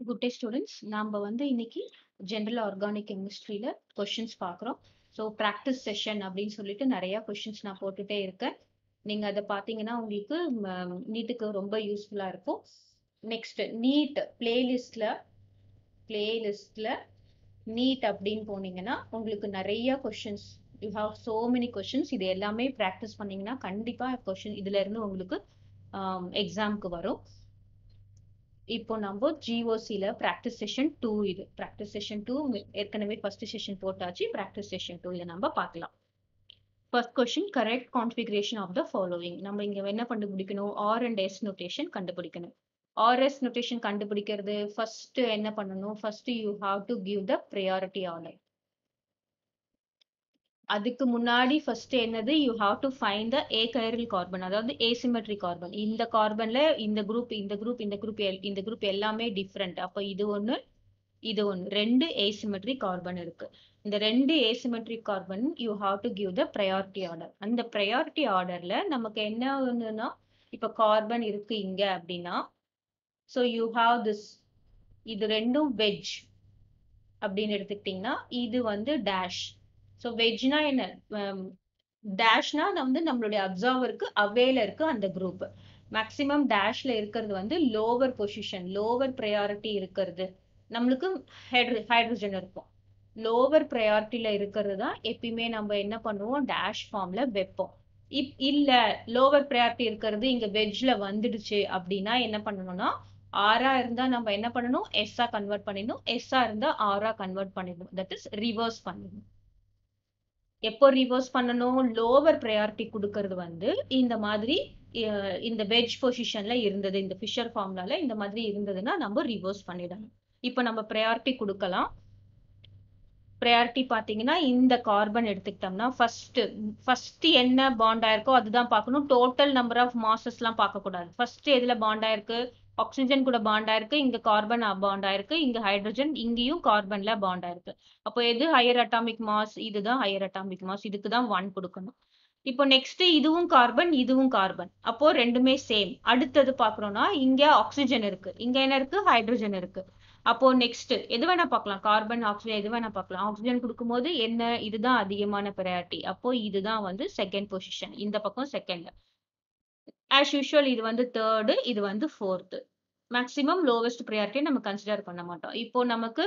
Good day students. நாம இன்னைக்கு general organic கெமிஸ்ட்ரியில questions பார்க்குறோம். ஸோ ப்ராக்டிஸ் செஷன் அப்படின்னு சொல்லிட்டு நிறைய கொஸ்டின்ஸ் நான் போட்டுட்டே இருக்கேன். நீங்க அதை பார்த்தீங்கன்னா உங்களுக்கு நீட்டுக்கு ரொம்ப யூஸ்ஃபுல்லா இருக்கும். நெக்ஸ்ட் நீட் பிளேலிஸ்ட்ல நீட் அப்படின்னு போனீங்கன்னா உங்களுக்கு நிறைய questions, you have so many questions. இது எல்லாமே ப்ராக்டிஸ் பண்ணீங்கன்னா கண்டிப்பா கொஸ்டின் இதுல இருந்து உங்களுக்கு எக்ஸாம்க்கு வரும். இப்போ நம்ம ஜிஓசியில் ப்ராக்டிஸ் செஷன் 2 இது ப்ராக்டிஸ் செஷன் 2 ஏற்கனவே ஃபர்ஸ்ட் செஷன் போட்டாச்சு. ப்ராக்டிஸ் செஷன் 2 இதை நம்ம பார்க்கலாம். First question, correct configuration of the following. நம்ம இங்க என்ன கண்டுபிடிக்கணும்? ஆர் அண்ட் எஸ் நோட்டேஷன் கண்டுபிடிக்கணும். ஆர்எஸ் நோட்டேஷன் கண்டுபிடிக்கிறது ஃபர்ஸ்ட் என்ன பண்ணணும்? First you have to give the priority order. அதுக்கு முன்னாடி ஃபர்ஸ்ட் என்னது? You have to find the achiral carbon, அதாவது ஏசிமெட்ரிக் கார்பன். இந்த கார்பன்ல இந்த குரூப் இந்த குரூப் எல்லாமே டிஃப்ரெண்ட். அப்போ இது ஒன்று இது ஒன்று, ரெண்டு ஏசிமெட்ரிக் கார்பன் இருக்கு. இந்த ரெண்டு asymmetric carbon you have to give the priority order. அந்த ப்ரையாரிட்டி ஆர்டர்ல நமக்கு என்ன ஒண்ணுன்னா, இப்ப கார்பன் இருக்கு இங்க அப்படின்னா, ஸோ யூ ஹாவ் திஸ், இது ரெண்டும் வெஜ் அப்படின்னு எடுத்துக்கிட்டீங்கன்னா இது டேஷ். ஸோ வெஜ்னா என்ன? டேஷ்னா நம்மளுடைய அப்சர்வருக்கு அவேல இருக்கு அந்த குரூப். மேக்சிமம் டேஷ்ல இருக்கிறது லோவர் பொசிஷன், லோவர் ப்ரையாரிட்டி இருக்கிறது நம்மளுக்கு ஹைட்ரஜன் இருக்கும். லோவர் ப்ரையாரிட்டியில இருக்கிறது தான் எப்பயுமே நம்ம என்ன பண்ணுவோம்? டேஷ் ஃபார்ம்ல வைப்போம். இல்ல லோவர் ப்ரையாரிட்டி இருக்கிறது இங்க வெஜ்ல வந்துடுச்சு அப்படின்னா என்ன பண்ணணும்னா, ஆரா இருந்தா நம்ம என்ன பண்ணணும்? எஸ்ஸா கன்வெர்ட் பண்ணிடணும். எஸ்ஸா இருந்தா ஆரா கன்வெர்ட் பண்ணிடணும். தட் இஸ் ரிவர்ஸ் பண்ணிடணும். எப்போ ரிவர்ஸ் பண்ணணும்? லோவர் ப்ரையாரிட்டி கொடுக்கறது இந்த மாதிரி இந்த வெஜ் பொசிஷன்ல இருந்தது, இந்த ஃபிஷர் ஃபார்முலால இந்த மாதிரி இருந்ததுன்னா நம்ம ரிவர்ஸ் பண்ணிடணும். இப்போ நம்ம ப்ரையாரிட்டி கொடுக்கலாம். ப்ரையாரிட்டி பார்த்தீங்கன்னா இந்த கார்பன் எடுத்துக்கிட்டோம்னா ஃபர்ஸ்ட் என்ன பாண்ட் ஆயிருக்கோ அதுதான் பார்க்கணும். டோட்டல் நம்பர் ஆஃப் மாசஸ்லாம் பார்க்கக்கூடாது. ஃபர்ஸ்ட் எதுல பாண்ட் ஆயிருக்கு? ஆக்சிஜன் கூட பாண்ட் ஆயிருக்கு, இங்க கார்பன் பாண்ட் ஆயிருக்கு, இங்க ஹைட்ரஜன், இங்கேயும் கார்பன்ல பாண்ட் ஆயிருக்கு. அப்போ எது ஹையர் அட்டாமிக் மாஸ்? இதுதான் ஹையர் அட்டாமிக் மாஸ். இதுக்கு தான் 1 கொடுக்கணும். இப்போ நெக்ஸ்ட் இதுவும் கார்பன், இதுவும் கார்பன். அப்போ ரெண்டுமே சேம். அடுத்தது பாக்குறோம்னா இங்க ஆக்சிஜன் இருக்கு, இங்க என்ன இருக்கு? ஹைட்ரஜன் இருக்கு. அப்போ நெக்ஸ்ட் எது வேணா பார்க்கலாம், கார்பன் ஆக்சிஜன் எது வேணா பார்க்கலாம். ஆக்சிஜன் கொடுக்கும்போது என்ன? இதுதான் அதிகமான ப்ரையாரிட்டி. அப்போ இதுதான் செகண்ட் பொசிஷன், இந்த பக்கம் செகண்ட். ஆஸ் யூஷுவல் இது தேர்டு, இது ஃபோர்த். மேக்ஸிமம் லோவஸ்ட் ப்ரையாரிட்டி நம்ம கன்சிடர் பண்ண மாட்டோம். இப்போ நமக்கு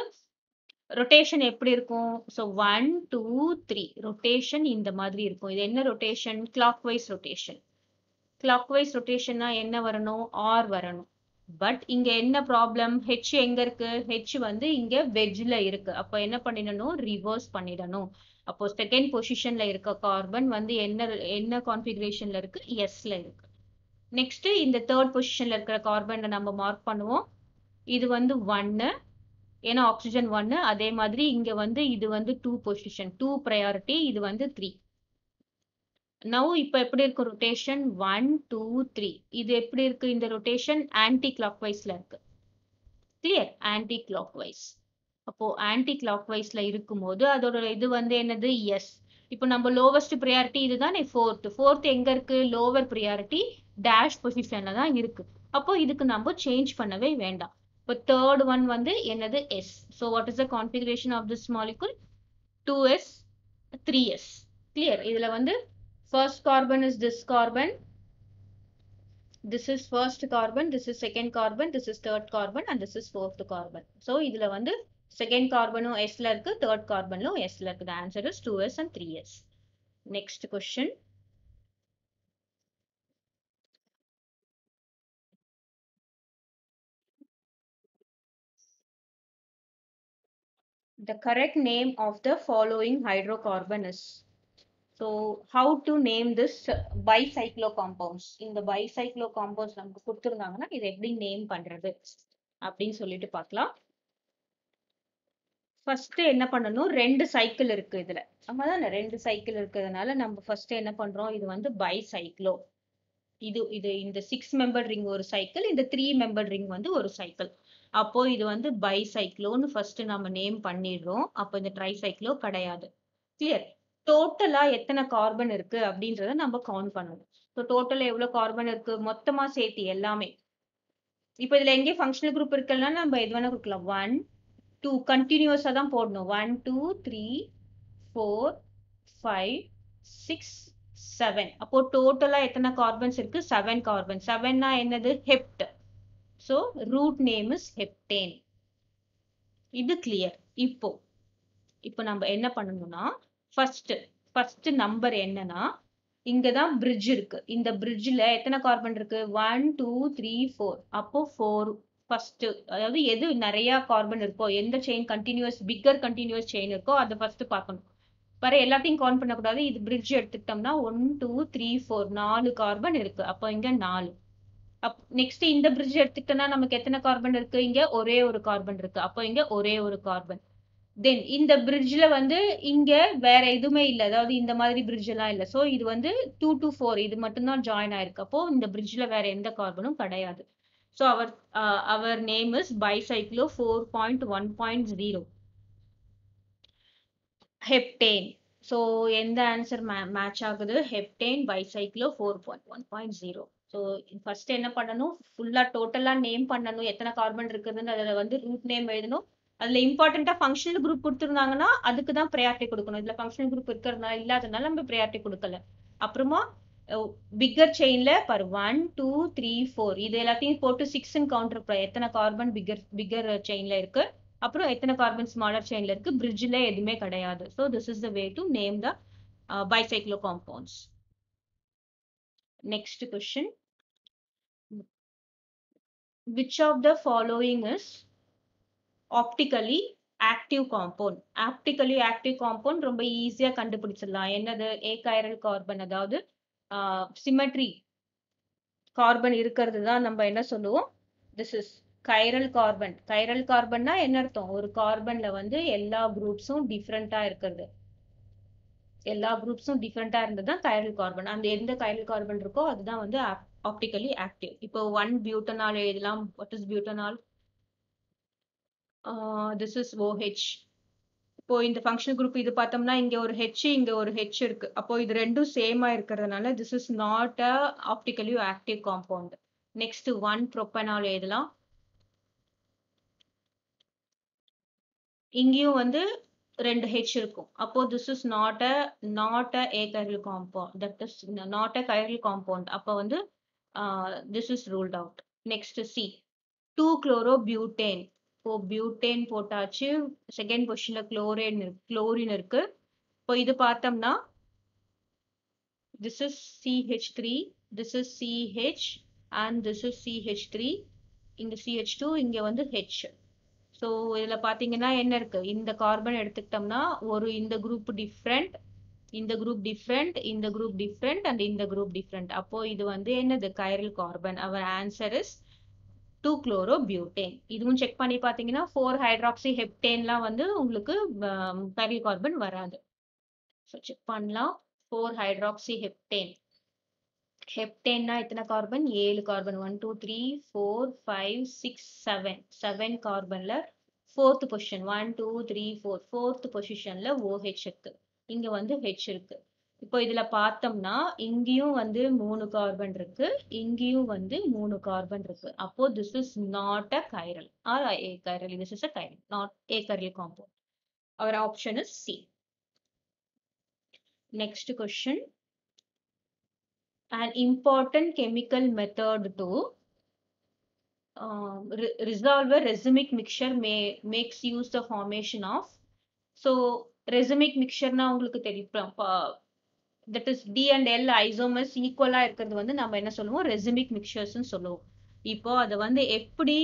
ரொட்டேஷன் எப்படி இருக்கும்? ஸோ 1 2 3 ரொட்டேஷன் இந்த மாதிரி இருக்கும். இது என்ன rotation? Clock wise rotation. Clockwise ரொட்டேஷன்னா என்ன வரணும்? ஆர் வரணும். பட் இங்க என்ன ப்ராப்ளம்? ஹெச் எங்க இருக்கு? ஹெச் இங்க வெஜ்ல இருக்கு. அப்போ என்ன பண்ணிடணும்? ரிவர்ஸ் பண்ணிடணும். அப்போ செகண்ட் பொசிஷன்ல இருக்க கார்பன் என்ன என்ன கான்ஃபிகரேஷன்ல இருக்கு? எஸ்ல இருக்கு. நெக்ஸ்ட் இந்த தேர்ட் பொசிஷன்ல இருக்கிற கார்பன் நம்ம மார்க் பண்ணுவோம். இது 1, ஏன்னா ஆக்சிஜன் 1. அதே மாதிரி இங்க இது 2 பொசிஷன், 2 ப்ரையாரிட்டி, இது 3. நவ் இப்ப எப்படி இருக்கு ரொட்டேஷன்? 1 2 3. இது எப்படி இருக்கு? இந்த ரொட்டேஷன் ஆன்டி கிளாக் வைஸ்ல இருக்கு. கிளியர்? Anti clock wise. அப்போ ஆன்டி கிளாக் வைஸ்ல இருக்கும்போது அதோட இது என்னது? எஸ். இப்போ நம்ம லோவஸ்ட் ப்ரையாரிட்டி இதுதானே ஃபோர்த் எங்க இருக்கு? லோவர் ப்ரையாரிட்டி டேஷ் பொசிஷன்ல தான் இருக்கு. அப்போ இதுக்கு நம்ம சேஞ்ச் பண்ணவே வேண்டாம். இப்போ தேர்ட் ஒன் என்னது? S. So what is the configuration of this molecule? 2s 3s. Clear? இதுல first carbon is this carbon, this is first carbon, this is second carbon, this is third carbon, and this is fourth carbon. So இதுல second carbon s ல இருக்கு, third carbon s ல இருக்கு. The answer is 2s and 3s. Next question. The correct name of the following hydrocarbon is. So how to name this bicyclo compounds? இந்த bicyclo compounds நமக்கு கொடுத்திருந்தாங்கன்னா இதை எப்படி name பண்றது அப்படின்னு சொல்லிட்டு பார்க்கலாம். ஃபர்ஸ்ட் என்ன பண்ணணும்? 2 சைக்கிள் இருக்கு இதுல. நம்ம ரெண்டு சைக்கிள் இருக்கிறதுனால நம்ம ஃபர்ஸ்ட் என்ன பண்றோம்? இது பைசைக்ளோ. இது இந்த 6 மெம்பர் ரிங் ஒரு சைக்கிள், இந்த 3 மெம்பர் ரிங் ஒரு சைக்கிள். அப்போ இது பைசைக்ளோன்னு ஃபர்ஸ்ட் நம்ம நேம் பண்ணிடுறோம். அப்போ இந்த ட்ரைசைக்ளோ கிடையாது. கிளியர்? டோட்டலா எத்தனை கார்பன் இருக்கு அப்படின்றத நம்ம கவுண்ட் பண்ணணும். ஸோ டோட்டலா எவ்வளவு கார்பன் இருக்கு? மொத்தமா சேர்த்து எல்லாமே இப்போ இதுல எங்கே ஃபங்க்ஷனல் குரூப் இருக்குன்னா நம்ம எது வேணா கொடுக்கலாம். 1 2 கண்டினியூஸா தான் போடணும். 1 2 3 4 5 6 7. அப்போ டோட்டலா எத்தனை கார்பன்ஸ் இருக்கு? 7 கார்பன். 7னா என்னது? Hept. So root name is heptane. இது கிளியர். இப்போ நம்ம என்ன பண்ணணும்னா ஃபர்ஸ்ட் நம்பர் என்னன்னா இங்கதான் பிரிட்ஜ் இருக்கு. இந்த பிரிட்ஜ்ல எத்தனை கார்பன் இருக்கு? 1 2 3 4. அப்போ 4 ஃபர்ஸ்ட், அதாவது எது நிறைய கார்பன் இருக்கோ, எந்த chain continuous bigger continuous chain இருக்கோ அதை ஃபர்ஸ்ட் பார்க்கணும். வேற எல்லாத்தையும் கவுண்ட் பண்ணக்கூடாது. இது பிரிட்ஜ் எடுத்துக்கிட்டோம்னா 1 2 3 4 4 கார்பன் இருக்கு. அப்போ இங்க 4. நெக்ஸ்ட் இந்த பிரிட்ஜ் எடுத்துக்கிட்டோம்னா நமக்கு எத்தனை கார்பன் இருக்கு? இங்க ஒரே ஒரு கார்பன் இருக்கு. அப்போ இங்க ஒரே ஒரு கார்பன். தென் இந்த பிரிட்ஜ்ல வந்து இங்க வேற எதுவுமே இல்லை, அதாவது இந்த மாதிரி பிரிட்ஜ் எல்லாம் இல்லை. ஸோ இது வந்து 2 to 4 இது மட்டும்தான் ஜாயின் ஆயிருக்கு. அப்போ இந்த பிரிட்ஜ்ல வேற எந்த கார்பனும் கிடையாது. So our name is bicyclo 4.1.0 heptane. So எந்த ஆன்சர் மேட்ச் ஆகுது? Heptane bicyclo 4.1.0. ஸோ ஃபர்ஸ்ட் என்ன பண்ணணும்? ஃபுல்லா டோட்டலா நேம் பண்ணணும். எத்தனை கார்பன் இருக்குதுன்னு அதில் வந்து ரூட் நேம் எழுதணும். அதுல இம்பார்ட்டண்டா ஃபங்க்ஷனல் குரூப் கொடுத்துருந்தாங்கன்னா அதுக்கு தான் ப்ரையாரிட்டி கொடுக்கணும். இதுல ஃபங்க்ஷனல் குரூப் இருக்கிறதுனால இல்லாதனால நம்ம ப்ரையாரிட்டி கொடுக்கல. அப்புறமா பிக்கர் செயின்ல பாரு 1 2 3 4 இது எல்லாத்தையும் போட்டு 6 கவுண்டர் எத்தனை கார்பன் பிக்கர் செயின்ல இருக்கு, அப்புறம் எத்தனை கார்பன் ஸ்மாலர் செயின்ல இருக்கு. பிரிட்ஜ்ல எதுவுமே கிடையாது. So this is the way to name the bicyclo compounds. Next question. Which of the following is optically active compound? Optically active compound ரொம்ப ஈஸியா கண்டுபிடிச்சிடலாம். என்னது? ஏகைரல் கார்பன், அதாவது சிமெட்ரி கார்பன் இருக்கிறது தான் நம்ம என்ன சொல்லுவோம்? This is chiral carbon. Chiral கார்பன்னா என்ன அர்த்தம்? ஒரு கார்பன்ல வந்து எல்லா குரூப்ஸும் டிஃப்ரெண்டா இருக்கிறது. எல்லா குரூப்ஸும் டிஃப்ரெண்டா இருந்தது தான் கைரல் கார்பன். அந்த எந்த கைரல் கார்பன் இருக்கோ அதுதான் வந்து ஆப்டிகலி ஆக்டிவ். இப்போ 1 பியூட்டனால் எழுதலாம். What is butanol? This is OH. இப்போ இந்த ஃபங்க்ஷனல் குரூப் இது பார்த்தோம்னா இங்க ஒரு H இங்க ஒரு H இருக்கு. அப்போ இது ரெண்டும் சேமா இருக்கிறதுனால this is not a optically active compound. Next 1 propanol எழுதலாம். இங்கேயும் வந்து 2 H இருக்கும். அப்போ this is not a achiral compound. That is not a chiral compound. அப்போ வந்து this is ruled out. Next C 2 chlorobutane. இப்போ பியூட்டேன் போட்டாச்சு. செகண்ட் பொசிஷன்ல குளோரின் இருக்கு. இப்போ இது பார்த்தோம்னா this is CH3, this is CH and this is CH3. இந்த CH2 இங்க வந்து H. ஸோ இதுல பாத்தீங்கன்னா என்ன இருக்கு? இந்த கார்பன் எடுத்துக்கிட்டோம்னா ஒரு இந்த குரூப் டிஃப்ரெண்ட், இந்த குரூப் டிஃப்ரெண்ட், இந்த குரூப் டிஃப்ரெண்ட் அண்ட் இந்த குரூப் டிஃப்ரெண்ட். அப்போ இது வந்து என்னது? Chiral carbon. Our answer is 2 chlorobutane. இதுவும் செக் பண்ணி பாத்தீங்கன்னா 4 ஹைட்ராக்சி ஹெப்டேன்லாம் வந்து உங்களுக்கு கைரல் கார்பன் வராது. ஸோ செக் பண்ணலாம். 4 ஹைட்ராக்சி ஹெப்டேன். ஹெப்டேன்னா எத்தனை கார்பன்? 7 கார்பன். 1 2 3 4 5 6 7 7 கார்பன்ல ஃபோர்த் பொசிஷன் 1 2 3 4 ஃபோர்த் பொசிஷன்ல OH இருக்கு. இங்க வந்து H இருக்கு. இப்போ இதுல பார்த்தோம்னா இங்கேயும் வந்து 3 கார்பன் இருக்கு, இங்கேயும் வந்து 3 கார்பன் இருக்கு. அப்போ this is not a chiral or achiral. This is a chiral, not achiral compound. our option is C. Next question. An important chemical method to resolve a racemic mixture makes use the formation of. So racemic mixture na உங்களுக்கு தெரியும். that is D and L isomers ஈக்குவலா இருக்கிறது வந்து நம்ம என்ன சொல்லுவோம்? ரெசிமிக் மிக்சர்ஸ்னு சொல்லுவோம். இப்போ அதை வந்து எப்படி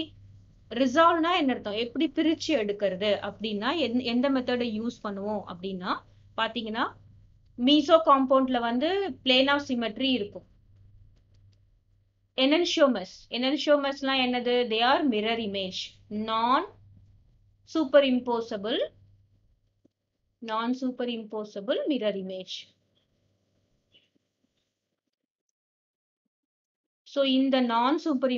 ரிசால்வ்னா என்ன அர்த்தம்? எப்படி பிரிச்சு எடுக்கிறது அப்படின்னா எந்த மெத்தடை யூஸ் பண்ணுவோம் அப்படின்னா பாத்தீங்கன்னா மீசோ காம்பவுண்ட்ல வந்து பிளேன் ஆஃப் சிமெட்ரி இருக்கும். enantiomers என்னது? they are mirror image, non superimposable mirror image. so இந்த நான் சூப்பர்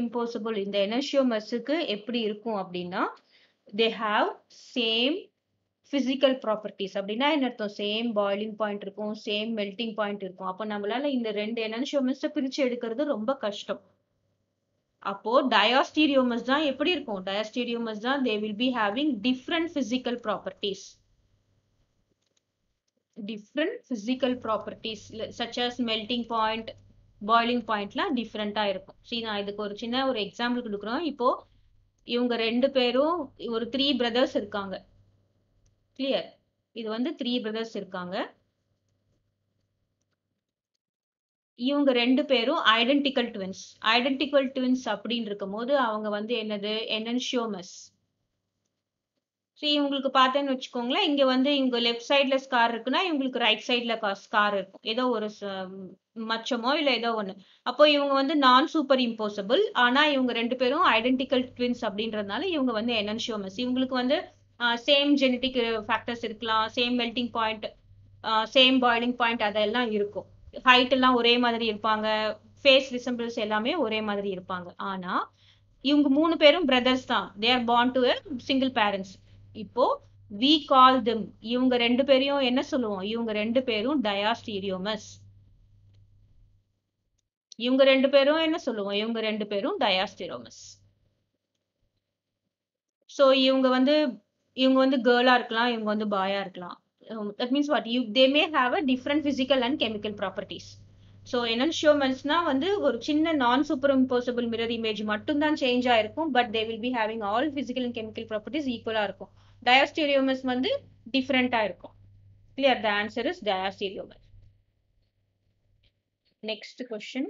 இந்த enantiomers-க்கு எப்படி இருக்கும் அப்படின்னா they have same physical properties. அப்படின்னா என்ன அர்த்தம்? சேம் பாய்லிங் பாயிண்ட் இருக்கும், சேம் மெல்டிங் பாயிண்ட் இருக்கும். அப்போ நம்மளால இந்த ரெண்டு enantiomers பிரிச்சு எடுக்கிறது ரொம்ப கஷ்டம். அப்போ டயாஸ்டீரியோமர்ஸ் தான் எப்படி இருக்கும்? டயாஸ்டீரியோமர்ஸ் தான் they will be having different physical properties. Different physical properties such as melting point, boiling pointலாம் டிஃப்ரெண்டா இருக்கும். சரி, நான் இதுக்கு ஒரு சின்ன ஒரு எக்ஸாம்பிள் கொடுக்குறோம். இப்போ இவங்க ரெண்டு பேரும் ஒரு 3 brothers இருக்காங்க. கிளியர்? இது வந்து 3 brothers இருக்காங்க. இவங்க ரெண்டு பேரும் ஐடென்டிக்கல் ட்வின்ஸ். ஐடென்டிக்கல் ட்வின்ஸ் அப்படின்னு இருக்கும்போது அவங்க வந்து என்னது? எனன்ஷியோமஸ். சரி, இவங்களுக்கு பார்த்தேன்னு வச்சுக்கோங்களேன், இங்க வந்து இவங்க லெஃப்ட் சைட்ல ஸ்கார் இருக்குன்னா இவங்களுக்கு ரைட் சைட்ல ஸ்கார் இருக்கும். ஏதோ ஒரு மச்சமோ இல்ல ஏதோ ஒண்ணு. அப்போ இவங்க வந்து நான் சூப்பர் இம்போசிபிள். ஆனா இவங்க ரெண்டு பேரும் ஐடென்டிக்கல் ட்வின்ஸ் அப்படின்றதுனால இவங்க வந்து எனன்ஷியோமஸ். இவங்களுக்கு வந்து சேம் ஜெனடிக் ஃபேக்டர்ஸ் இருக்கலாம், same melting point, same boiling point அதெல்லாம் இருக்கும். ஹைட் எல்லாம் ஒரே மாதிரி இருப்பாங்க, ஃபேஸ் ரிசம்பிள்ஸ் எல்லாமே ஒரே மாதிரி இருப்பாங்க. ஆனா இவங்க 3 பேரும் பிரதர்ஸ் தான். They are born to a single parents. இப்போ we call them, இவங்க ரெண்டு பேரையும் என்ன சொல்லுவோம்? இவங்க ரெண்டு பேரும் டயாஸ்டீரியோமஸ். இவங்க ரெண்டு பேரும் என்ன சொல்லுவோம்? இவங்க ரெண்டு பேரும் டயாஸ்டீரியோமஸ். சோ இவங்க வந்து கேர்ளா இருக்கலாம், இவங்க வந்து பாயா இருக்கலாம். That means what? They may have a different physical and chemical properties. So எனன்ஷியோமஸ்னா வந்து ஒரு சின்ன நான் சூப்பர் இம்போசிபிள் மிரர் இமேஜ் மட்டும் தான் சேஞ்ச் ஆயிருக்கும். But they will be having all physical and chemical properties ஈக்குவலா இருக்கும். டயாஸ்டீரியோமஸ் வந்து டிஃப்ரெண்டா இருக்கும். Clear? The answer is diastereomers. Next question.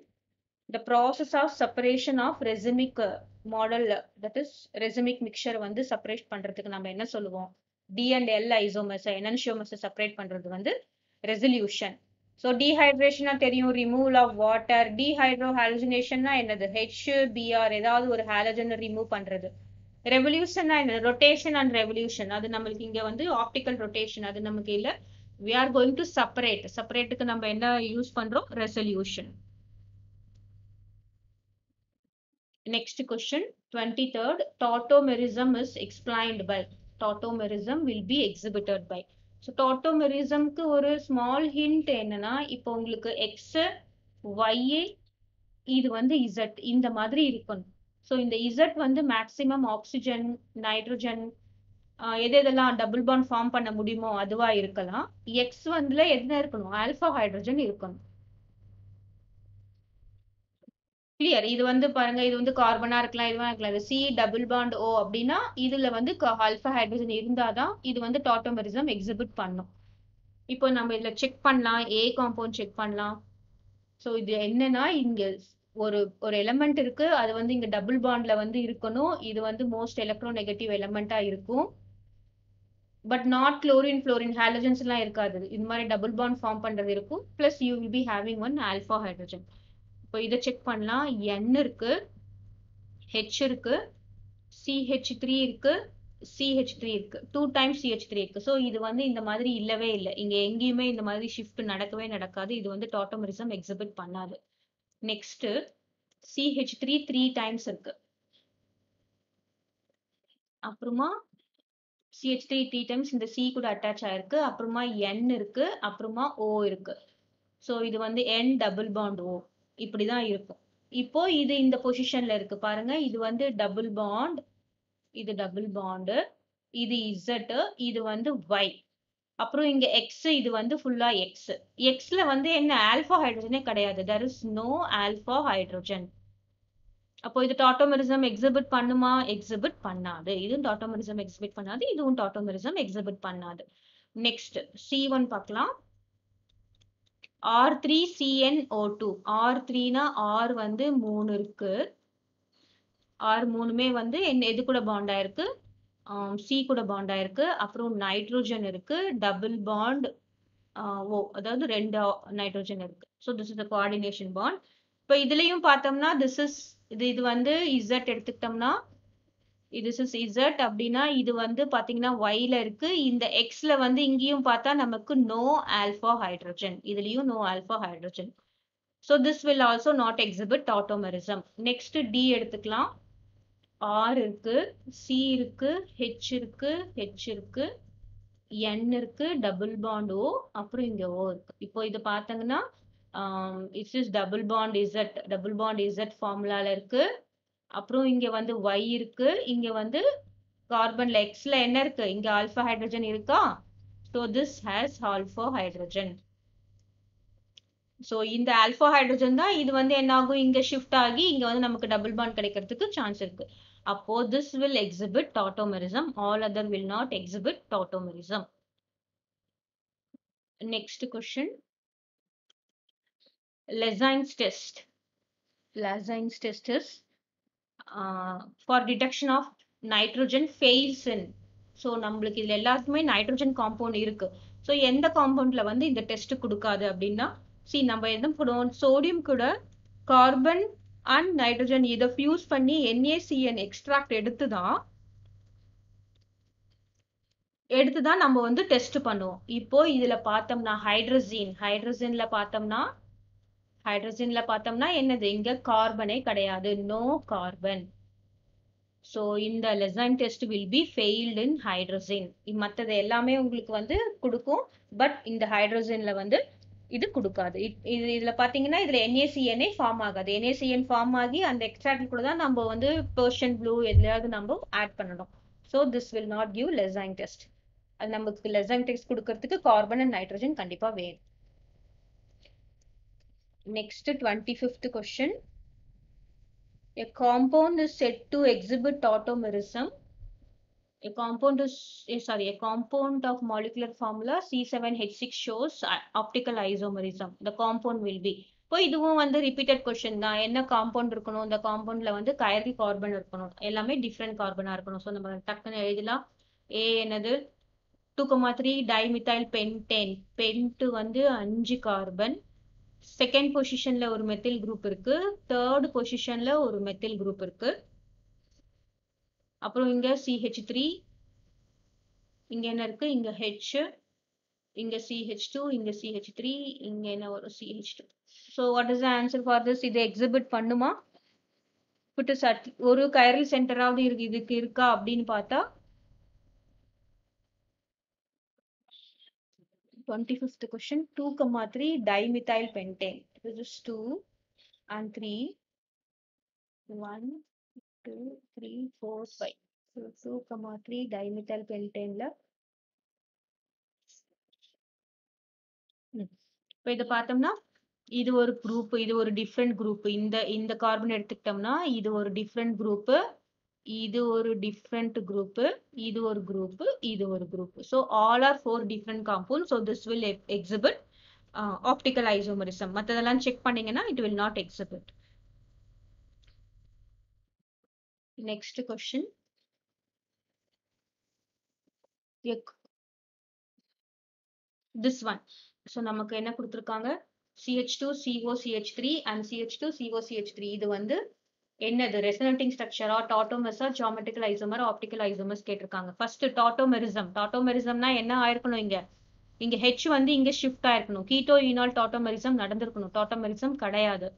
The process of separation of racemic model, that is racemic mixture வந்து separate பண்றதுக்கு நம்ம என்ன சொல்லுவோம்? D and L isomers enantiomers separate பண்றது வந்து ரெசல்யூஷன். ஸோ டீஹைட்ரேஷனா தெரியும், ரிமூவல் ஆஃப் வாட்டர். டீஹைட்ரோ ஹாலுசினேஷன்னா என்னது? HBr ஏதாவது ஒரு ஹாலஜன் ரிமூவ் பண்றது. ரெவல்யூஷன்னா என்னது? Rotation and revolution. அது நம்மளுக்கு இங்க வந்து ஆப்டிக்கல் ரொட்டேஷன், அது நமக்கு இல்ல. we are going to separate. செப்பரேட்டுக்கு நம்ம என்ன யூஸ் பண்றோம்? Resolution. Next question, 23rd. Tautomerism is explained by. Tautomerism will be exhibited by. So tautomerismக்கு ஒரு small hint என்னன்னா, இப்போ உங்களுக்கு X, Y, இது வந்து Z இந்த மாதிரி இருக்கணும். ஸோ இந்த Z வந்து மேக்சிமம் ஆக்சிஜன், நைட்ரோஜன், எதெல்லாம் டபுள் பாண்ட் ஃபார்ம் பண்ண முடியுமோ அதுவா இருக்கலாம். X வந்துல என்ன இருக்கணும்? ஆல்பா ஹைட்ரோஜன் இருக்கணும். கிளியர்? இது வந்து பாருங்க, இது வந்து கார்பனா இருக்கலாம், இதுவா இருக்கலாம். இது C டபுள் பாண்ட் O அப்படின்னா இதுல வந்து ஆல்பா ஹைட்ரோஜன் இருந்தாதான் இது வந்து டாட்டோமெரிசம் எக்ஸிபிட் பண்ணும். இப்போ நம்ம இதுல செக் பண்ணலாம், A காம்பவுண்ட் செக் பண்ணலாம். ஸோ இது என்னன்னா, இங்க ஒரு எலமெண்ட் இருக்கு, அது வந்து இங்க டபுள் பாண்ட்ல வந்து இருக்கணும். இது வந்து மோஸ்ட் எலக்ட்ரோ நெகட்டிவ் எலமெண்டா இருக்கும். But not chlorine, fluorine, halogens எல்லாம் இருக்காது. இது மாதிரி டபுள் பாண்ட் ஃபார்ம் பண்றது இருக்கும். Bless you will be having one alpha hydrogen. இப்போ இதை செக் பண்ணலாம். N இருக்கு, H இருக்கு, CH3 இருக்கு, CH3 இருக்கு, 2 times CH3 இருக்கு. ஸோ இது வந்து இந்த மாதிரி இல்லவே இல்லை. இங்க எங்கேயுமே இந்த மாதிரி ஷிஃப்ட் நடக்கவே நடக்காது. இது வந்து டாட்டோமெரிசம் எக்ஸிபிட் பண்ணாது. நெக்ஸ்ட் CH3 3 times இருக்கு. அப்புறமா CH3 3 times இந்த C கூட அட்டாச் ஆயிருக்கு. அப்புறமா N இருக்கு, அப்புறமா O இருக்கு. ஸோ இது வந்து N டபுள் பாண்ட் O இப்படிதான் இருக்கும். இப்போ இது இந்த பொசிஷன்ல இருக்கு பாருங்க. இது வந்து டபுள் பாண்ட், இது டபுள் பாண்ட், இது Z, இது வந்து Y. அப்புறம் இங்க X, இது வந்து ஃபுல்லா X. Xல வந்து என்ன? ஆல்பா ஹைட்ரோஜனே கிடையாது. there is no alpha hydrogen. அப்போ இது டாட்டோமெரிசம் எக்ஸிபிட் பண்ணுமா? எக்ஸிபிட் பண்ணாது. இதுவும் டாட்டோமெரிசம் எக்ஸிபிட் பண்ணாது, இதுவும் டாட்டோமெரிசம் எக்ஸிபிட் பண்ணாது. நெக்ஸ்ட் C1 பார்க்கலாம். R3CnO2. R3னா R வந்து 3 இருக்கு. R மூணுமே வந்து எது கூட பாண்ட் ஆயிருக்கு? C கூட பாண்ட் ஆயிருக்கு. அப்புறம் நைட்ரோஜன் இருக்கு, டபுள் பாண்ட் O, அதாவது 2 நைட்ரோஜன் இருக்கு. So this is the coordination bond. இப்போ இதுலயும் பார்த்தோம்னா இது வந்து Z எடுத்துக்கிட்டோம்னா இது Z அப்படின்னா இது வந்து பாத்தீங்கன்னா Yல இருக்கு. இந்த Xல வந்து இங்கேயும் பார்த்தா நமக்கு நோ ஆல்பா ஹைட்ரோஜன், இதுலயும் no alpha hydrogen. So this will also not exhibit tautomerism. Next D எடுத்துக்கலாம். R இருக்கு, C இருக்கு, H இருக்கு, H இருக்கு, N இருக்கு, டபுள் பாண்ட் O, அப்புறம் இங்க O இருக்கு. இப்போ இது பார்த்தீங்கன்னா it's is double bond Z, double bond Z ஃபார்முலால இருக்கு. அப்புறம் இங்க வந்து Y இருக்கு, இங்க வந்து கார்பன்ல Xல என்ன இருக்கு, இங்க ஆல்பா ஹைட்ரஜன் இருக்கா, so this has alpha hydrogen. So இந்த ஆல்பா ஹைட்ரஜன் தான் இது வந்து என்ன ஆகும், இங்க ஷிஃப்ட் ஆகி இங்க வந்து நமக்கு டபுள் பாண்ட் கிடைக்கிறதுக்கு சான்ஸ் இருக்கு. அப்போ this will exhibit tautomerism, all other will not exhibit tautomerism. Next question, Lezein's test. Lezein's test is for detection of nitrogen fails in. So நம்மளுக்கு இதுல எல்லாத்துக்குமே நைட்ரோஜன் காம்பவுண்ட் இருக்கு. ஸோ எந்த காம்பவுண்ட்ல வந்து இந்த டெஸ்ட் கொடுக்காது அப்படின்னா, நம்ம என்ன பண்ணுவோம், சோடியம் கூட கார்பன் அண்ட் நைட்ரோஜன் இதை ஃபியூஸ் பண்ணி NaCN எக்ஸ்ட்ராக்ட் எடுத்துதான் நம்ம வந்து டெஸ்ட் பண்ணுவோம். இப்போ இதுல பார்த்தோம்னா ஹைட்ரஜன்ல பார்த்தோம்னா என்னது, இங்க கார்பனே கிடையாது, நோ கார்பன். ஸோ இந்த Lassaigne test will be failed in hydrogen. மற்றது எல்லாமே உங்களுக்கு வந்து கொடுக்கும், பட் இந்த ஹைட்ரஜன்ல வந்து இது கொடுக்காது. இதுல பாத்தீங்கன்னா இதுல NaCN ஃபார்ம் ஆகாது. NaCN ஃபார்ம் ஆகி அந்த எக்ஸ்ட்ராக்ட் கூட தான் நம்ம வந்து பெர்ஷியன் ப்ளூ எதுலையாவது நம்ம ஆட் பண்ணணும். So this will not give Lassaigne test. அது நமக்கு லெசைன் டெஸ்ட் கொடுக்கறதுக்கு கார்பன் அண்ட் நைட்ரஜன் கண்டிப்பா வேணும். Next 25th question. A compound is said to exhibit tautomerism. A compound of molecular formula C7H6 shows optical isomerism. The compound will be. இப்போ இதுவும் வந்து repeated question தான். என்ன காம்பவுண்ட் இருக்கணும், இந்த காம்பவுண்ட்ல வந்து கைரல் கார்பன் இருக்கணும், எல்லாமே டிஃப்ரெண்ட் கார்பனா இருக்கணும். ஸோ நம்ம டக்குன்னு எழுதலாம். A என்னது 2,3 டைமித்தைல் பென்டேன். பென்ட் வந்து 5 கார்பன். செகண்ட் பொசிஷன்ல ஒரு மெத்தில் குரூப் இருக்கு, தேர்ட் பொசிஷன்ல ஒரு மெத்தில் குரூப் இருக்கு. அப்புறம் இங்க CH3, இங்க என்ன இருக்கு, இங்க H, இங்க CH2, இங்க CH3, இங்க என்ன வரும், CH2. so what is the answer for this? இது எக்ஸிபிட் பண்ணுமா, ஒரு கைரல் சென்டராவது இதுக்கு இருக்கா அப்படின்னு பார்த்தா 25th question. 2,3 dimethyl pentane. This is 2 and 3. 1, 2, 3, 4, 5. So 2,3 dimethyl pentane ல இப்போ இதை பார்த்தோம்னா இது ஒரு குரூப், இது ஒரு டிஃப்ரெண்ட் குரூப். இந்த கார்பன் எடுத்துக்கிட்டோம்னா இது ஒரு டிஃப்ரெண்ட் குரூப், இது ஒரு டிஃப்ரெண்ட் குரூப், இது ஒரு குரூப், இது ஒரு group. So all are 4 different compound. So this will exhibit optical isomerism. மற்றதெல்லாம் செக் பண்ணீங்கன்னா it will not exhibit. Next question. This one. So நமக்கு என்ன கொடுத்துருக்காங்க, CH2COCH3 and CH2COCH3. இது வந்து என்னது, ரெசனேட்டிங் ஸ்ட்ரக்சரா, டாட்டோமெர்ஸா, ஜியோமெட்ரிக்கல் ஐசோமர், ஆப்டிக்கல் ஐசோமர்ஸ் கேட்டிருக்காங்க. First tautomerism. டாட்டோமெரிசம்னா என்ன ஆயிருக்கணும், இங்க H வந்து இங்க ஷிஃப்ட் ஆயிருக்கணும். கீட்டோ ஈனால் டாட்டோமெரிசம் நடந்திருக்கணும். டாட்டோமெரிசம் கிடையாது.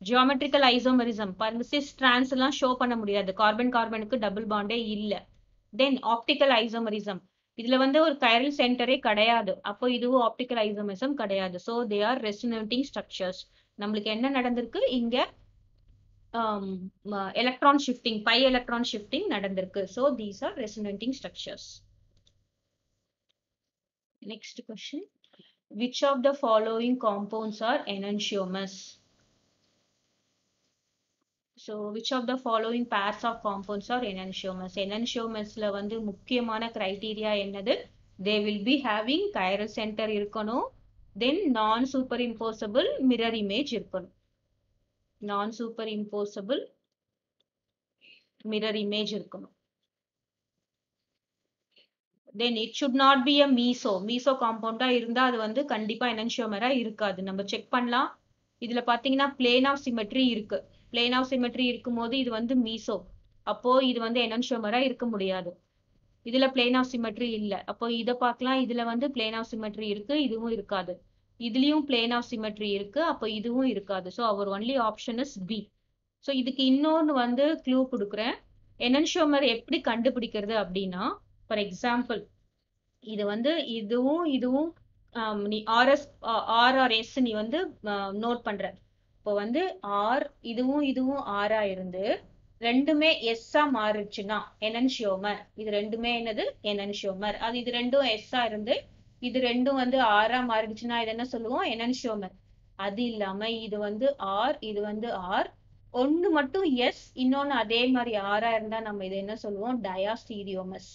ஜியோமெட்ரிக்கல் ஐசோமரிசம், சிஸ் டிரான்ஸ் எல்லாம் ஷோ பண்ண முடியாது, கார்பன் கார்பனுக்கு டபுள் பாண்டே இல்ல. தென் ஆப்டிக்கல் ஐசோமரிசம், இதுல வந்து ஒரு கைரல் சென்டரே கிடையாது, அப்போ இதுவும் ஆப்டிக்கல் ஐசோமரிசம் கிடையாது. So they are resonating structures. நம்மளுக்கு என்ன நடந்திருக்கு, இங்க electron shifting, pi electron shifting நடந்திருக்கு. So these are resonating structures. Next question. Which of the following compounds are enantiomers? So which of the following pairs of compounds are enantiomers? Enantiomersல வந்து முக்கியமான criteria என்னது, they will be having chiral center இருக்கணும், then non superimposable mirror image இருக்கணும். non superimposable mirror image இருக்கணும். then it should not be a meso compound இருந்தா அது வந்து கண்டிப்பா enantiomer இருக்காது. நம்ம செக் பண்ணலாம். இதுல பாத்தீங்கன்னா plane of symmetry இருக்கு. plane of symmetry இருக்கும்போது இது வந்து மீசோ, அப்போ இது வந்து enantiomer இருக்க முடியாது. இதுல plane of symmetry இல்ல, அப்போ இத பார்க்கலாம். இதுல வந்து plane of symmetry இருக்கு, இதுவும் இருக்காது. இதுலயும் plane of symmetry இருக்கு, அப்போ இதுவும் இருக்காது. So our only option is B. So இதுக்கு இன்னொன்னு வந்து க்ளூ கொடுக்குறேன். enantiomer எப்படி கண்டுபிடிக்கிறது அப்படின்னா, ஃபார் எக்ஸாம்பிள் இது வந்து இதுவும் நீ ஆர் ஆர் எஸ் நீ வந்து நோட் பண்ற. இப்போ வந்து ஆர் இதுவும் ஆரா இருந்து ரெண்டுமே எஸ்ஸா மாறுச்சுன்னா எனன்ஷியோமர். இது ரெண்டுமே என்னது எனன்ஷியோமர். அது இது ரெண்டும் எஸ்ஸா இருந்து இது ரெண்டும் வந்து ஆரா மாறிடுச்சுன்னா இது என்ன சொல்லுவோம் எனன்ஷியோமர். அது இல்லாம இது வந்து ஆர், இது வந்து ஆர், ஒண்ணு மட்டும் எஸ், இன்னொன்னு அதே மாதிரி ஆரா இருந்தா நம்ம இது என்ன சொல்லுவோம் டயாஸ்டீரியோமஸ்.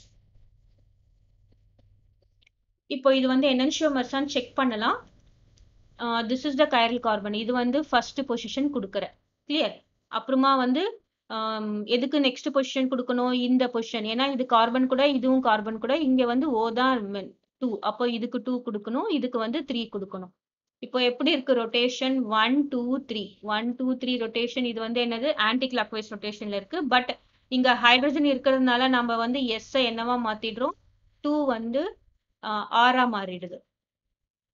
இப்போ இது வந்து எனன்ஷியோமர்ஸான்னு செக் பண்ணலாம். This is the chiral carbon. இது வந்து ஃபர்ஸ்ட் பொசிஷன் கொடுக்குற கிளியர். அப்புறமா வந்து எதுக்கு நெக்ஸ்ட் பொசிஷன் கொடுக்கணும் இந்த பொசிஷன், ஏன்னா இது கார்பன் கூட இதுவும் கார்பன் கூட, இங்க வந்து ஓ தான் 2, அப்போ இதுக்கு 2 கொடுக்கணும், இதுக்கு வந்து 3 கொடுக்கணும். இப்போ எப்படி இருக்கு ரொட்டேஷன் 1 2 3 1 2 3 ரொட்டேஷன். இது வந்து என்னது ஆன்டி கிளாக் வைஸ் ரொட்டேஷன்ல இருக்கு. பட் இங்க ஹைட்ரஜன் இருக்கிறதுனால நம்ம வந்து எஸ் என்னவா மாத்திடுறோம் 2 வந்து ஆரா மாறிடுது.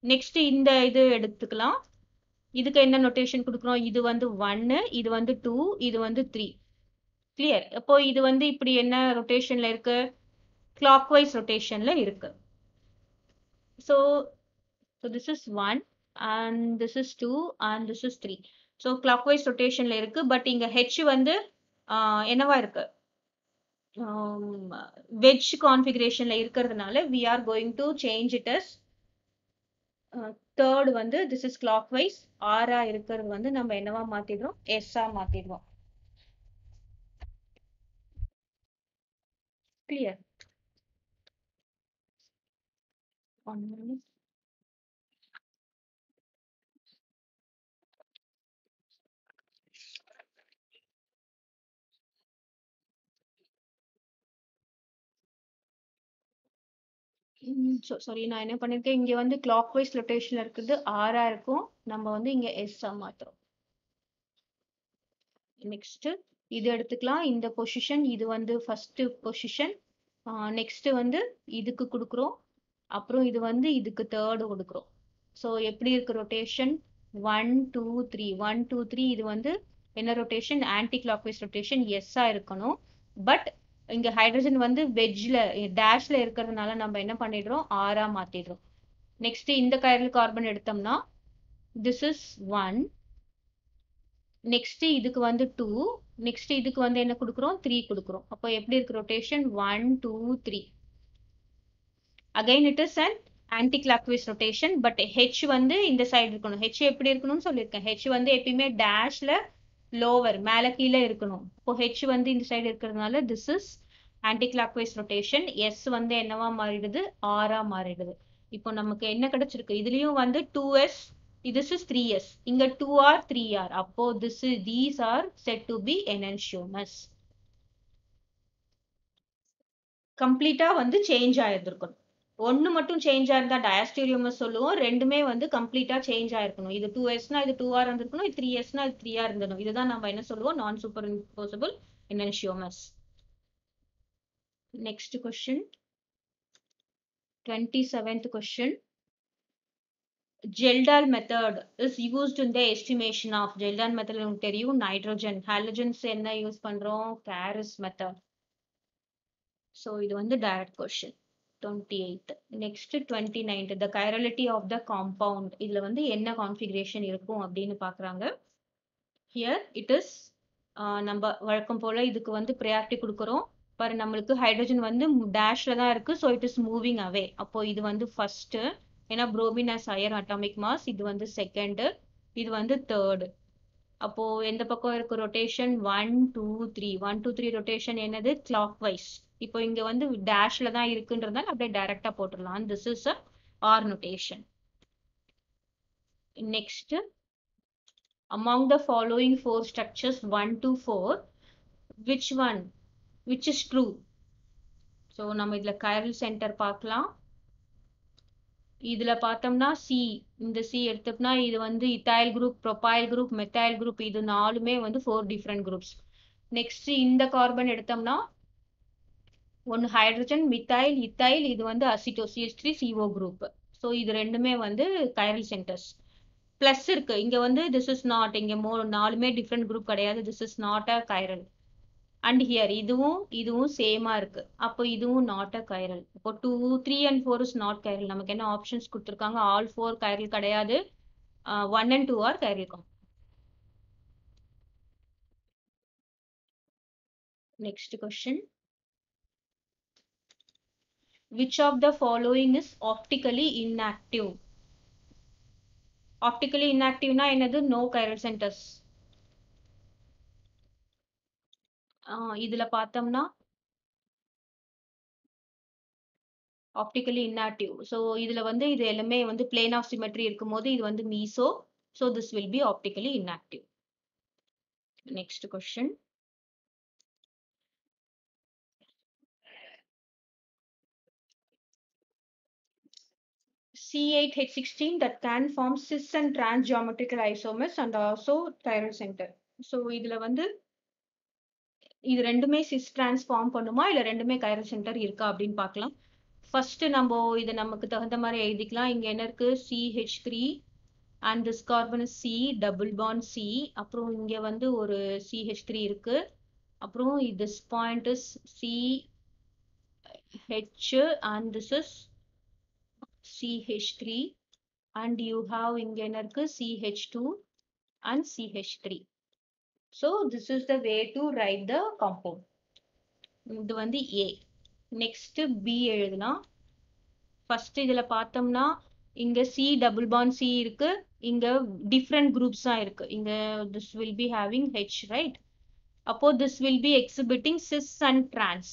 நெக்ஸ்ட் இந்த இது எடுத்துக்கலாம். இதுக்கு என்ன நோட்டேஷன் கொடுக்குறோம், இது வந்து 1, இது வந்து 2, இது வந்து 3 கிளியர். அப்போ இது வந்து இப்படி என்ன ரொட்டேஷன்ல இருக்கு கிளாக் வைஸ் ரொட்டேஷன்ல இருக்கு. So this is 1 and this is 2 and this is 3. So clockwise ரொட்டேஷன்ல இருக்கு. பட் இங்க ஹெச் வந்து என்னவா இருக்கு வெஜ் கான்ஃபிகரேஷன்ல இருக்கிறதுனால we are going to change it as third வந்து திஸ் இஸ் கிளாக் வைஸ் ஆரா இருக்கிறது வந்து நம்ம என்னவா மாத்திடுறோம் எஸ்ஸா மாத்திடுவோம். கிளியர். சாரி நான் என்ன பண்ணிருக்கேன், இங்க வந்து கிளாக் வைஸ் ரொட்டேஷன்ல இருக்குது ஆரா இருக்கும், நம்ம வந்து இங்க எஸ்ஸா மாத்துறோம். நெக்ஸ்ட் இது எடுத்துக்கலாம். இந்த பொசிஷன் இது வந்து ஃபர்ஸ்ட் பொசிஷன். நெக்ஸ்ட் வந்து இதுக்கு கொடுக்குறோம், அப்புறம் இது வந்து இதுக்கு தேர்டு கொடுக்குறோம். ஸோ எப்படி இருக்கு ரொட்டேஷன் 1 2 3 1 2 3. இது வந்து என்ன rotation anti clock wise rotation எஸ்ஸா இருக்கணும். பட் இங்க ஹைட்ரஜன் வந்து வெஜ்ல டேஷ்ல இருக்கிறதுனால நம்ம என்ன பண்ணிடுறோம் ஆரா மாத்திடுறோம். நெக்ஸ்ட் இந்த கைரல் கார்பன் எடுத்தோம்னா திஸ் இஸ் 1, நெக்ஸ்ட் இதுக்கு வந்து 2, நெக்ஸ்ட் இதுக்கு வந்து என்ன கொடுக்குறோம் 3 கொடுக்குறோம். அப்போ எப்படி இருக்கு rotation 1 2 3. Again it is and anti clockwise rotation. But H வந்து இந்த சைடு இருக்கணும். ஹெச் எப்படி இருக்கணும்னு சொல்லியிருக்கேன், ஹெச் வந்து எப்பயுமே டேஷ்ல லோவர் மேல கீழே இருக்கணும். இப்போ ஹெச் வந்து இந்த சைடு இருக்கிறதுனால this is anti clockwise rotation. S வந்து என்னவா மாறிடுது ஆரா மாறிடுது. இப்போ நமக்கு என்ன கிடைச்சிருக்கு, இதுலயும் வந்து 2s, this is 3s, இங்க 2r 3r. அப்போ these are said to be enantiomers. கம்ப்ளீட்டா வந்து சேஞ்ச் ஆயிருக்கணும். ஒன்னு மட்டும் சேஞ்ச் ஆயிருந்தா டயாஸ்டீரியோமஸ் சொல்லுவோம். ரெண்டுமே வந்து கம்ப்ளீட்டா சேஞ்ச் ஆயிருக்கணும். இது 2sனா இது 2r இருந்திருக்கணும், இது 3sனா இது 3r இருந்திருக்கணும். இதுதான் நம்ம என்ன சொல்லுவோம் நான் superimposable enantiomers. Next question 27th question. Geldal method is used in the estimation of Geldal method உங்களுக்கு தெரியும் nitrogen halogens என்ன யூஸ் பண்றோம் Caris method. So இது வந்து direct question. 28th. Next 29th. The chirality of the compound. இதுல வந்து என்ன configuration இருக்கும் அப்படின்னு பாக்குறாங்க. Here it is நம்ம வழக்கம் போல இதுக்கு வந்து priority கொடுக்கிறோம். பாரு நம்மளுக்கு ஹைட்ரஜன் வந்து டேஷ்ல தான் இருக்கு. So it is moving away. அப்போ இது வந்து ஃபர்ஸ்ட், ஏன்னா bromine has higher atomic mass. இது வந்து செகண்ட், இது வந்து தேர்ட். அப்போ எந்த பக்கம் இருக்கு ரொட்டேஷன் 1 2 3 1 2 3 ரொட்டேஷன் என்னது கிளாக் வைஸ். இப்போ இங்க வந்து டேஷ்ல தான் இருக்குன்றதால அப்படியே டைரக்டா போட்டுடலாம். This is a R notation. Next among the following 4 structures 1 to 4 which is true. So நம்ம இதுல கைரல் சென்டர் பார்க்கலாம். இதுல பார்த்தோம்னா சி, இந்த சி எடுத்தோம்னா இது வந்து இத்தாயில் group, profile group, methyl group, இது நாலுமே வந்து 4 டிஃப்ரெண்ட் குரூப்ஸ். நெக்ஸ்ட் இந்த கார்பன் எடுத்தோம்னா ஒன்னு ஹைட்ரஜன், மித்தைல், இத்தைல், இது வந்து aceto CH3 CO group. So இது ரெண்டுமே வந்து கைரல் சென்டர்ஸ். பிளஸ் இருக்கு இங்க வந்து திஸ் இஸ் நாட், இங்க நாலுமே டிஃப்ரெண்ட் குரூப் கிடையாது. This is not a chiral. And here இதுவும் சேமா இருக்கு. அப்போ இதுவும் நாட் அ கைரல். இப்போ 2 3 and 4 இஸ் நாட் கைரல். நமக்கு என்ன ஆப்ஷன்ஸ் கொடுத்துருக்காங்க, ஆல் 4 கைரல் கிடையாது, 1 and 2 are chiral. Next question. Which of the following is optically inactive? Optically inactive na என்னது? No chiral centers. இதுல பார்த்தோம்னா optically inactive. So இதுல வந்து இது எல்லாமே வந்து plane of symmetry இருக்கும்போது இது வந்து meso. So this will be optically inactive. Next question. C8H16 that can form cis and trans geometrical isomers and also chiral center. So இதுல வந்து இது ரெண்டுமே cis trans ஃபார்ம் பண்ணுமா இல்ல ரெண்டுமே chiral center இருக்கா அப்படின்னு பார்க்கலாம். ஃபர்ஸ்ட் நம்ம இது நமக்கு தகுந்த மாதிரி எழுதிக்கலாம். இங்க என்ன இருக்கு? CH3 and this carbon is C double bond C. அப்புறம் இங்க வந்து ஒரு CH3 இருக்கு. அப்புறம் this point is CH and this is CH3 and you have இங்க என்ன இருக்கு? CH2 and CH3. So this is the way to write the compound. இது வந்து A. Next B எழுதலாம். First இதுல பார்த்தோம்னா இங்க C double bond C இருக்கு. இங்க different groups தான் இருக்கு. இங்க this will be having H, right? அப்போ this will be exhibiting cis and trans.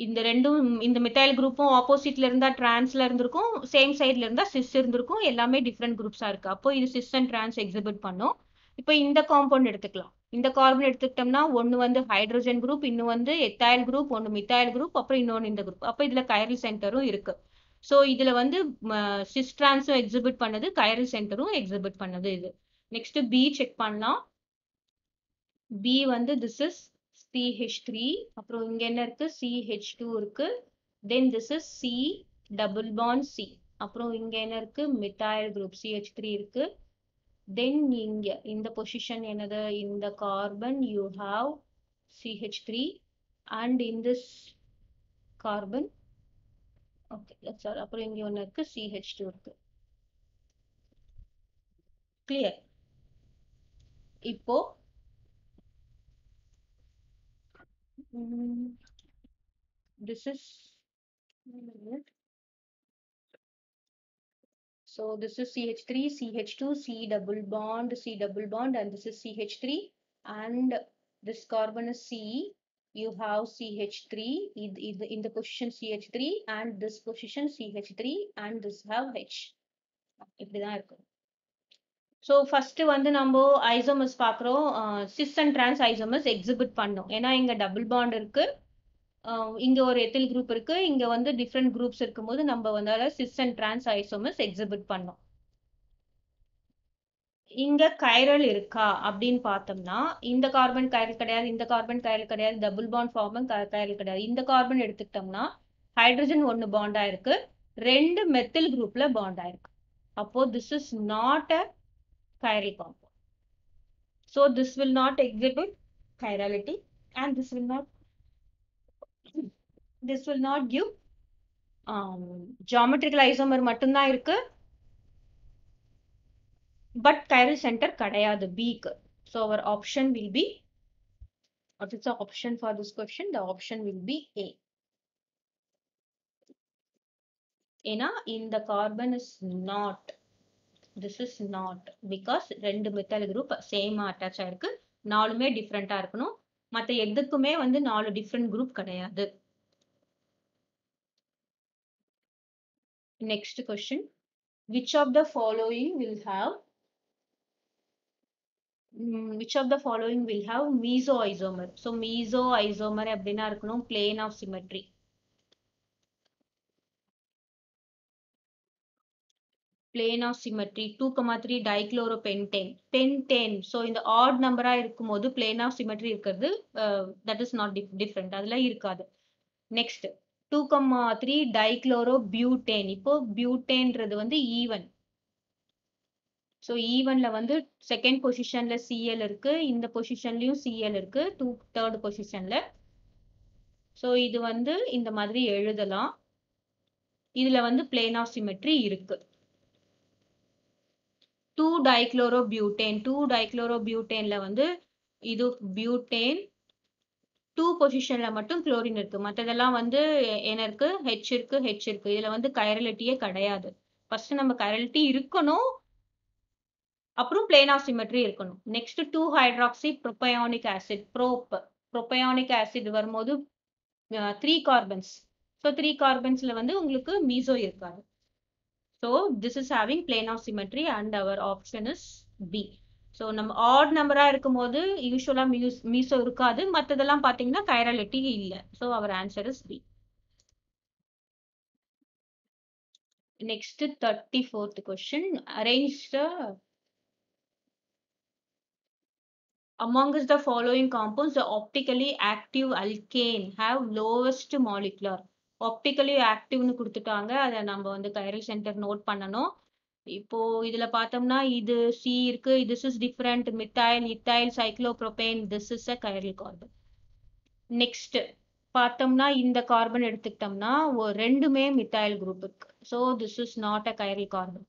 இந்த ரெண்டும் இந்த மித்தைல் குரூப்பும் ஆப்போசிட்ல இருந்தா டிரான்ஸ்ல இருந்திருக்கும், சேம் சைட்ல இருந்தா சிஸ் இருந்திருக்கும், எல்லாமே டிஃப்ரெண்ட் குரூப்ஸா இருக்கு. அப்போ இது சிஸ் அண்ட் டிரான்ஸ் எக்ஸிபிட் பண்ணும். இப்போ இந்த காம்பவுண்ட் எடுத்துக்கலாம். இந்த கார்பன் எடுத்துக்கிட்டோம்னா ஒன்னு வந்து ஹைட்ரோஜன் குரூப், இன்னும் வந்து எத்தாயில் குரூப், ஒன்னு மித்தாயில் குரூப், அப்புறம் இன்னொன்னு இந்த குரூப். அப்போ இதுல கைரல் சென்டரும் இருக்கு. ஸோ இதுல வந்து சிஸ் டிரான்ஸும் எக்ஸிபிட் பண்ணது, கைரல் சென்டரும் எக்ஸிபிட் பண்ணது இது. நெக்ஸ்ட் பி செக் பண்ணலாம். பி வந்து திஸ் இஸ் CH3, அப்புறம் இங்க என்ன இருக்கு? CH2 இருக்கு. Then this is C double bond C. அப்புறம் இங்க என்ன இருக்கு? methyl group CH3 இருக்கு. Then இங்க இந்த பொசிஷன் என்னது? இந்த carbon you have CH3 and in this carbon okay that's all. அப்புறம் இங்க ஒன்னு இருக்கு CH2 இருக்கு. Clear? இப்போ this is so this is CH3, CH2, C double bond, and this is CH3 and this carbon is C. You have CH3 in the position CH3 and this position CH3 and this have H. இப்படிதான் இருக்கும். So first வந்து நம்ம isomers பார்க்குறோம். Sis and trans isomers exhibit பண்ணோம். ஏன்னா இங்க double bond இருக்கு, இங்க ஒரு எத்தில் குரூப் இருக்கு, இங்க வந்து டிஃப்ரெண்ட் குரூப்ஸ் இருக்கும்போது நம்ம வந்து sis and trans isomers exhibit பண்ணோம். இங்க கைரல் இருக்கா அப்படின்னு பார்த்தோம்னா இந்த கார்பன் கைரல் கிடையாது, இந்த கார்பன் கைரல் கிடையாது, டபுள் பாண்ட் ஃபார்மும் கைரல் கிடையாது. இந்த கார்பன் எடுத்துக்கிட்டோம்னா ஹைட்ரஜன் ஒன்னு பாண்ட் ஆயிருக்கு, ரெண்டு மெத்தில் குரூப்ல பாண்ட் ஆயிருக்கு. அப்போ this is not a chiral compound. So this will not exhibit chirality and this will not give geometrical isomer மட்டும்தான் இருக்கு, but chiral center கிடையாது B க்கு. So our option will be, what is the option for this question? The option will be A. ஏன்னா இந்த carbon is not, this is not, because ரெண்டு methyl group சேமா attach ஆயிருக்கு, நாலுமே டிஃப்ரெண்டா இருக்கணும், மற்ற எதுக்குமே வந்து நாலு டிஃப்ரெண்ட் குரூப் கிடையாது. Next question. Which of the following will have mesoisomer? So mesoisomer அப்படின்னா இருக்கணும் plane of symmetry. Plane of symmetry 2,3 dichloropentane. Pentane. So இந்த odd number இருக்கும்போது plane of symmetry இருக்கிறது that is not different. அதுல இருக்காது. Next 2,3 dichlorobutane. இப்போ butaneன்றது வந்து even. So ஈவன்ல வந்து செகண்ட் பொசிஷன்ல Cl இருக்கு, இந்த பொசிஷன்லயும் Cl இருக்கு, தேர்ட் பொசிஷன்ல. ஸோ இது வந்து இந்த மாதிரி எழுதலாம். இதுல வந்து பிளேன் ஆஃப் சிமெட்ரி இருக்கு. 2 டைக்ளோரோபியூட்டேன்ல வந்து இது பியூட்டேன். 2 பொசிஷன்ல மட்டும் குளோரின் இருக்கு. மத்ததெல்லாம் வந்து என்ன இருக்கு? H இருக்கு, H இருக்கு. இதுல வந்து கைரலிட்டியே கிடையாது. ஃபர்ஸ்ட் நம்ம கைரலிட்டி இருக்கணும். அப்புறம் பிளேன் ஆஃப் சிமெட்ரி இருக்கணும். நெக்ஸ்ட் 2 ஹைட்ராக்சி ப்ரோபயோனிக் ஆசிட் ப்ரோபயோனிக் ஆசிட் வரும்போது 3 கார்பன்ஸ். ஸோ 3 கார்பன்ஸ்ல வந்து உங்களுக்கு மீசோ இருக்காது. So this is having plane of symmetry and our option is B. So நம்ம ஆட் நம்பரா இருக்கும்போது யூஸ்வலா மீசோ இருக்காது. மற்றதெல்லாம் பார்த்தீங்கன்னா கைரலிட்டி இல்லை. So our answer is B. Next 34th question. Arrange the amongst the following compounds the optically active alkane have lowest molecular. optically activeனு கொடுத்துட்டாங்க. அதை நம்ம வந்து கைரல் சென்டர் நோட் பண்ணணும். இப்போ இதுல பார்த்தோம்னா இது C இருக்கு. this is different methyl ethyl cyclopropane. this is a chiral carbon. Next பார்த்தோம்னா இந்த கார்பன் எடுத்துக்கிட்டோம்னா ரெண்டுமே மித்தாயில் குரூப் இருக்கு. So this is not a chiral carbon.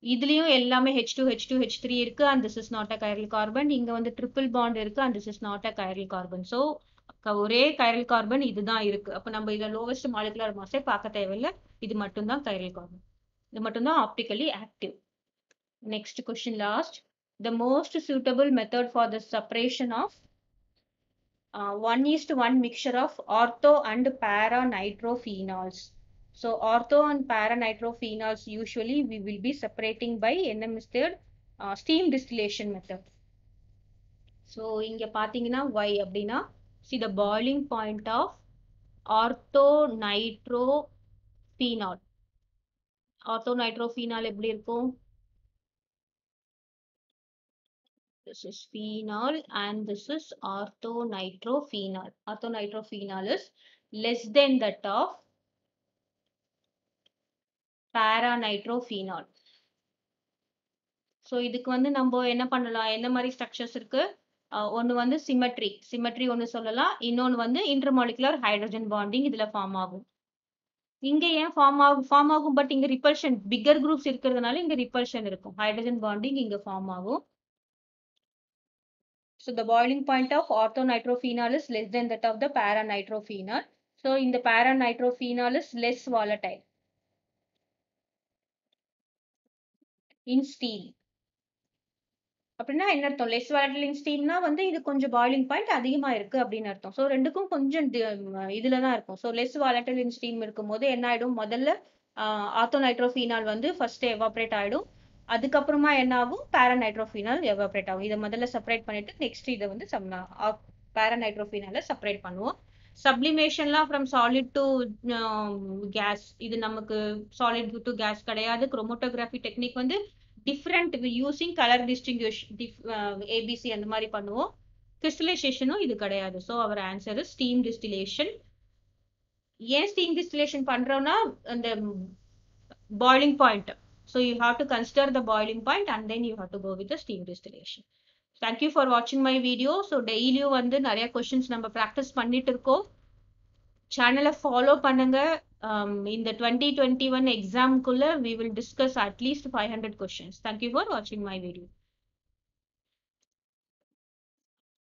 இதுலயும் எல்லாமே H2 H2 H3 இருக்கு and this is not a chiral carbon. இங்க வந்து ட்ரிபிள் பாண்ட் இருக்கு and this is not a chiral carbon. So ஒரே கைரல் கார்பன் இதுதான் இருக்கு. அப்ப நம்ம இதை லோவஸ்ட் மாலிகுலர் மாஸே பார்க்க தேவையில்லை. இது மட்டும்தான் கைரல் கார்பன். இது மட்டும்தான் optically active. Next question last. The most suitable method for the separation of 1:1 mixture of ortho and para nitrophenols. So ortho and para nitrophenols usually we will be separating by என்ன method? Steam distillation method. So இங்க பாத்தீங்கன்னா why அப்படின்னா see the boiling point of ortho nitrophenol. ortho nitrophenol எப்படி இருக்கும்? This is phenol and this is orthonitrophenol. Orthonitrophenol is less than that of paranitrophenol. So இதுக்கு வந்து நம்ம என்ன பண்ணலாம்? என்ன மாதிரி ஸ்ட்ரக்சர்ஸ் இருக்கு? ஒன்று வந்து சிமெட்ரி ஒன்று சொல்லலாம். இன்னொன்று வந்து இன்டர்மாலிகுலர் ஹைட்ரஜன் பாண்டிங் இதுல ஃபார்ம் ஆகும். இங்க ஏன் ஃபார்ம் ஆகும் பட் இங்க ரிப்பல்ஷன் பிக்கர் குரூப்ஸ் இருக்கிறதுனால இங்க ரிப்பல்ஷன் இருக்கும். ஹைட்ரஜன் பாண்டிங் இங்க ஃபார்ம் ஆகும். So the boiling point of orthonitrophenol is less than that of the paranitrophenol. So in the paranitrophenol is less volatile in steam. அப்படின்னா என்ன அர்த்தம்? லெஸ் வாலடைல் இன் ஸ்டீம்னா வந்து இது கொஞ்சம் பாயிலிங் பாயிண்ட் அதிகமா இருக்கு அப்படின்னு அர்த்தம். ஸோ ரெண்டுக்கும் கொஞ்சம் இதுல தான் இருக்கும். ஸோ லெஸ் வாலடைல் இன் ஸ்டீம் இருக்கும்போது என்ன ஆயிடும்? முதல்ல ஆர்த்தோநைட்ரோஃபீனால் வந்து ஃபர்ஸ்ட் எவாப்ரேட் ஆயிடும். அதுக்கப்புறமா என்ன ஆகும்? பாராநைட்ரோஃபீனால் எவாப்ரேட் ஆகும். இதை முதல்ல செப்பரேட் பண்ணிட்டு நெக்ஸ்ட் இதை வந்து பாராநைட்ரோஃபீனால செப்பரேட் பண்ணுவோம். சப்ளிமேஷன்லாம் ஃப்ரம் சாலிட் டு கேஸ். இது நமக்கு சாலிட் டு கேஸ் கிடையாது. குரோமோட்டோகிராஃபி டெக்னிக் வந்து different using colour distinguish ABC அந்த மாதிரி பண்ணுவோம். கிறிஸ்டலைசேஷனும் இது கிடையாது. So our answer steam distillation. ஏன் ஸ்டீம் டிஸ்டிலேஷன் பண்றோம்னா அந்த boiling point. So you have to consider the boiling point and then you have to go with the steam distillation. Thank you for watching my video. So daily வந்து நிறைய questions நம்ம practice பண்ணிட்டு இருக்கோம். சேனலை follow பண்ணுங்க. இந்த 2021 எக்ஸாம்குள்ள we will discuss at least 500 questions. Thank you for watching my video.